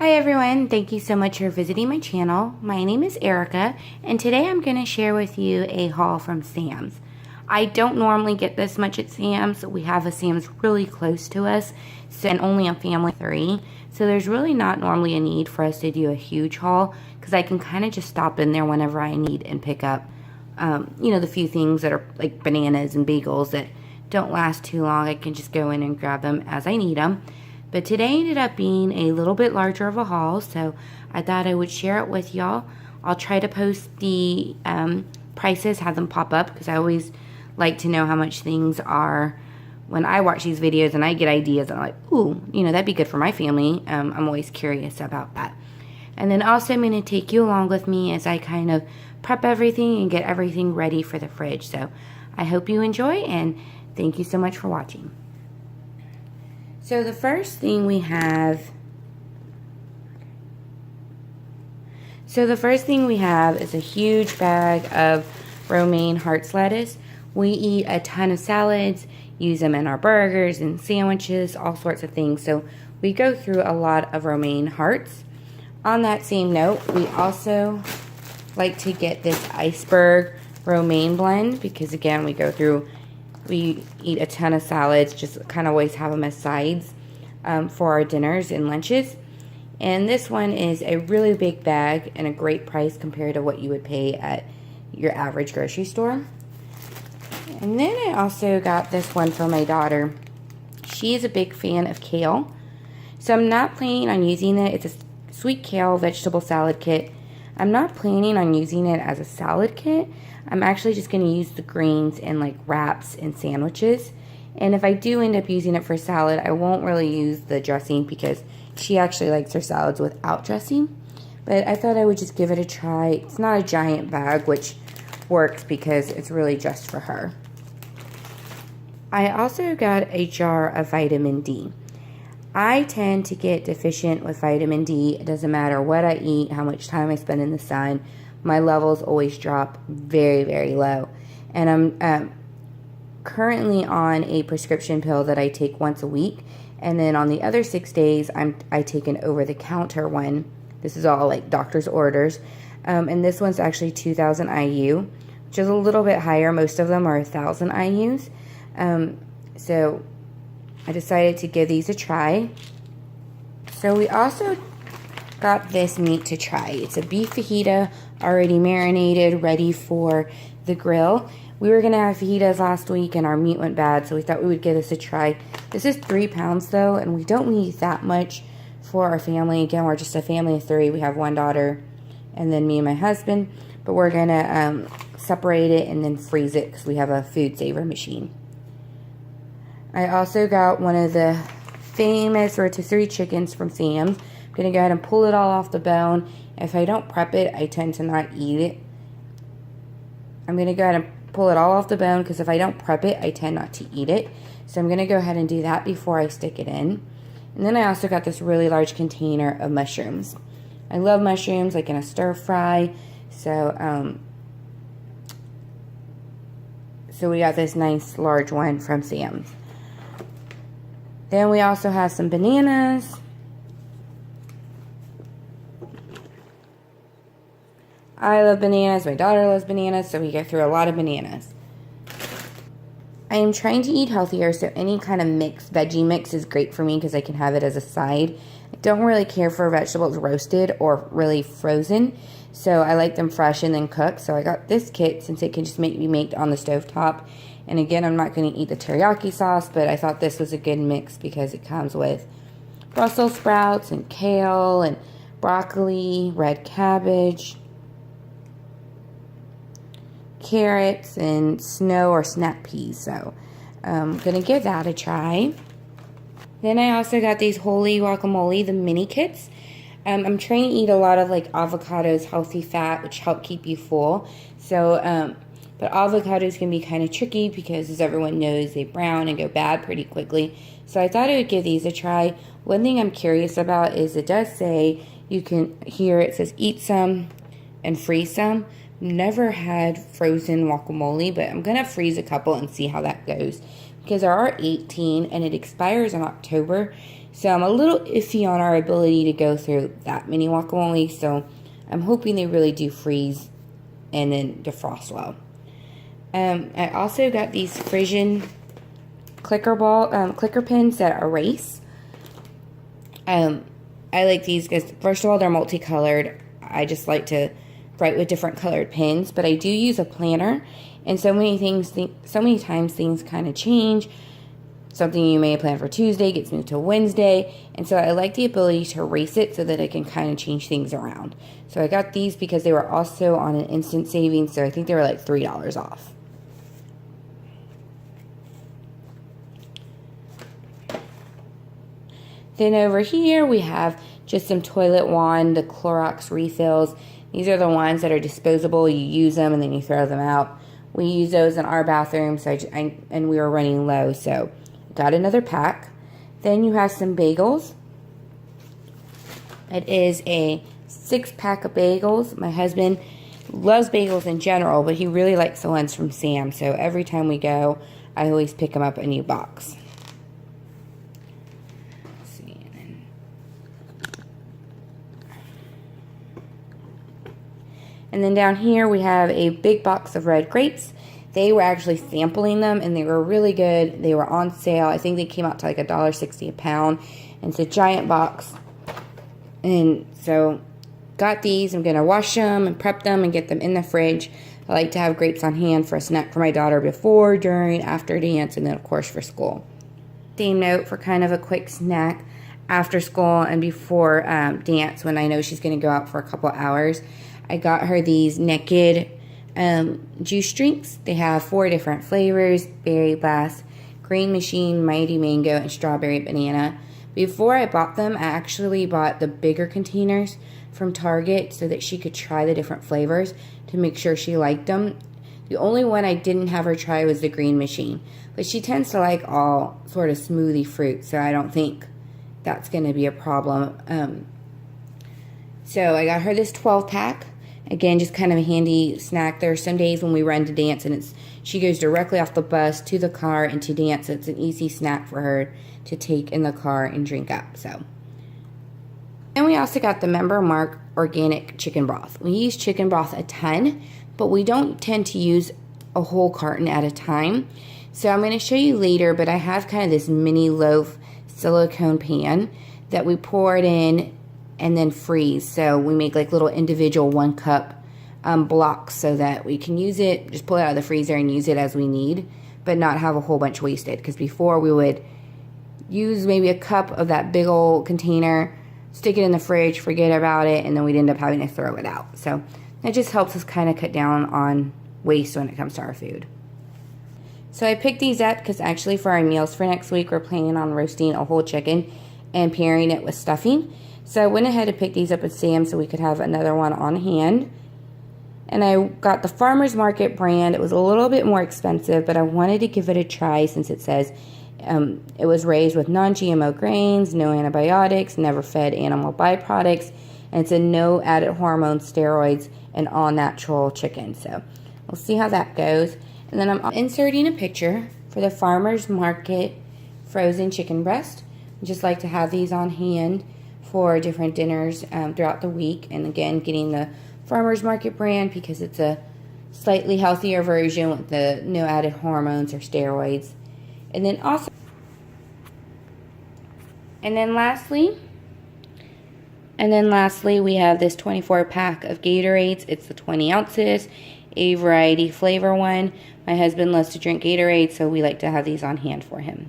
Hi everyone, thank you so much for visiting my channel. My name is Erica and today I'm going to share with you a haul from Sam's. I don't normally get this much at Sam's. We have a Sam's really close to us and only a family of 3. So there's really not normally a need for us to do a huge haul because I can kind of just stop in there whenever I need and pick up the few things that are like bananas and bagels that don't last too long. I can just go in and grab them as I need them. But today ended up being a little bit larger of a haul, so I thought I would share it with y'all. I'll try to post the prices, have them pop up, because I always like to know how much things are when I watch these videos and I get ideas. And I'm like, ooh, that'd be good for my family. I'm always curious about that. And then also I'm going to take you along with me as I kind of prep everything and get everything ready for the fridge. So I hope you enjoy, and thank you so much for watching. So the first thing we have is a huge bag of romaine hearts lettuce. We eat a ton of salads, use them in our burgers and sandwiches, all sorts of things. So we go through a lot of romaine hearts. On that same note, we also like to get this iceberg romaine blend because, again, we eat a ton of salads, just kind of always have them as sides for our dinners and lunches. And this one is a really big bag and a great price compared to what you would pay at your average grocery store. And then I also got this one for my daughter. She is a big fan of kale, so I'm not planning on using it. It's a sweet kale vegetable salad kit. I'm not planning on using it as a salad kit. I'm actually just going to use the greens in like wraps and sandwiches. And if I do end up using it for salad, I won't really use the dressing because she actually likes her salads without dressing. But I thought I would just give it a try. It's not a giant bag, which works because it's really just for her. I also got a jar of vitamin D. I tend to get deficient with vitamin D. It doesn't matter what I eat, how much time I spend in the sun. My levels always drop very, very low. And I'm currently on a prescription pill that I take once a week. And then on the other 6 days, I take an over-the-counter one. This is all like doctor's orders. And this one's actually 2,000 IU, which is a little bit higher. Most of them are 1,000 IUs. So I decided to give these a try. So we also got this meat to try. It's a beef fajita, already marinated, ready for the grill. We were going to have fajitas last week and our meat went bad, so we thought we would give this a try. This is 3 pounds though, and we don't need that much for our family. Again, we're just a family of 3. We have 1 daughter and then me and my husband, but we're going to separate it and then freeze it because we have a food saver machine. I also got one of the famous rotisserie chickens from Sam's. I'm going to go ahead and pull it all off the bone. If I don't prep it, I tend to not eat it. I'm going to go ahead and pull it all off the bone because if I don't prep it, I tend not to eat it. So I'm going to go ahead and do that before I stick it in. And then I also got this really large container of mushrooms. I love mushrooms, like in a stir fry. So we got this nice large one from Sam's. Then we also have some bananas. I love bananas. My daughter loves bananas, so we go through a lot of bananas. I am trying to eat healthier, so any kind of veggie mix is great for me because I can have it as a side. I don't really care for vegetables roasted or really frozen, so I like them fresh and then cooked. So I got this kit since it can just be made on the stovetop. And again, I'm not going to eat the teriyaki sauce, but I thought this was a good mix because it comes with Brussels sprouts and kale and broccoli, red cabbage, carrots, and snow or snap peas. So I'm going to give that a try. Then I also got these holy guacamole, the mini kits. I'm trying to eat a lot of like avocados, healthy fat, which help keep you full. So, but avocados can be kind of tricky because, as everyone knows, they brown and go bad pretty quickly. So I thought I would give these a try. One thing I'm curious about is it does say you can, here it says eat some and freeze some. Never had frozen guacamole, but I'm going to freeze a couple and see how that goes. Because there are 18 and it expires in October. So I'm a little iffy on our ability to go through that many guacamole. So I'm hoping they really do freeze and then defrost well. I also got these Frisian clicker pins that erase. I like these because, first of all, they're multicolored. I just like to write with different colored pens, but I do use a planner, and so many times things kind of change. Something you may plan for Tuesday gets moved to Wednesday, and so I like the ability to erase it so that I can kind of change things around. So I got these because they were also on an instant savings, so I think they were like $3 off. Then over here we have just some toilet wand, the Clorox refills. These are the ones that are disposable. You use them and then you throw them out. We use those in our bathroom, and we were running low, so got another pack. Then you have some bagels. It is a 6-pack of bagels. My husband loves bagels in general, but he really likes the ones from Sam. So every time we go, I always pick him up a new box. And then down here we have a big box of red grapes. They were actually sampling them, and they were really good. They were on sale. I think they came out to like $1.60 a pound. And it's a giant box. And so got these. I'm going to wash them and prep them and get them in the fridge. I like to have grapes on hand for a snack for my daughter before, during, after dance, and then of course for school. Same note for kind of a quick snack after school and before dance, when I know she's going to go out for a couple hours. I got her these Naked juice drinks. They have 4 different flavors: berry blast, green machine, mighty mango, and strawberry banana. Before I bought them, I actually bought the bigger containers from Target so that she could try the different flavors to make sure she liked them. The only one I didn't have her try was the green machine, but she tends to like all sort of smoothie fruit, so I don't think that's going to be a problem. So I got her this 12-pack. Again, just kind of a handy snack. There are some days when we run to dance and she goes directly off the bus to the car and to dance. So it's an easy snack for her to take in the car and drink up. So, and we also got the Member Mark organic chicken broth. We use chicken broth a ton, but we don't tend to use a whole carton at a time. So I'm going to show you later, but I have kind of this mini loaf silicone pan that we pour it in and then freeze. So we make like little individual 1-cup blocks so that we can use it, just pull it out of the freezer and use it as we need, but not have a whole bunch wasted. Because before we would use maybe a cup of that big old container, stick it in the fridge, forget about it, and then we'd end up having to throw it out. So that just helps us kind of cut down on waste when it comes to our food. So I picked these up because actually for our meals for next week, we're planning on roasting a whole chicken and pairing it with stuffing. So I went ahead and picked these up at Sam's so we could have another one on hand. And I got the Farmer's Market brand. It was a little bit more expensive, but I wanted to give it a try since it says it was raised with non-GMO grains, no antibiotics, never fed animal byproducts, and it's a no added hormones, steroids, and all natural chicken. So we'll see how that goes. And then I'm inserting a picture for the Farmer's Market frozen chicken breast. I just like to have these on hand for different dinners throughout the week. And again, getting the Farmer's Market brand because it's a slightly healthier version with the no added hormones or steroids. And then lastly, we have this 24-pack of Gatorades. It's the 20 ounces, a variety flavor one. My husband loves to drink Gatorade, so we like to have these on hand for him.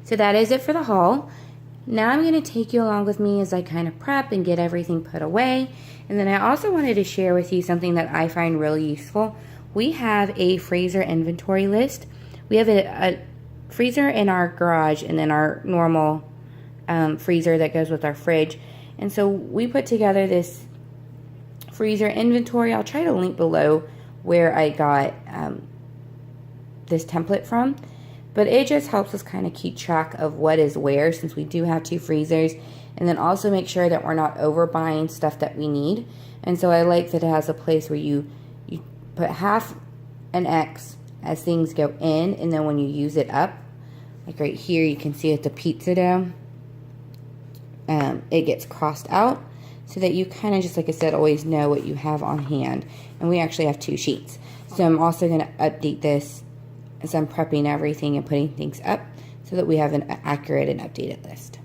So that is it for the haul. Now I'm going to take you along with me as I kind of prep and get everything put away. And then I also wanted to share with you something that I find really useful. We have a freezer inventory list. We have a freezer in our garage and then our normal freezer that goes with our fridge. And so we put together this freezer inventory. I'll try to link below where I got this template from. But it just helps us kind of keep track of what is where, since we do have 2 freezers, and then also make sure that we're not overbuying stuff that we need. And so I like that it has a place where you put half an X as things go in, and then when you use it up, like right here, you can see it's the pizza dough. it gets crossed out so that you kind of, just like I said, always know what you have on hand. And we actually have 2 sheets. So I'm also going to update this as I'm prepping everything and putting things up so that we have an accurate and updated list.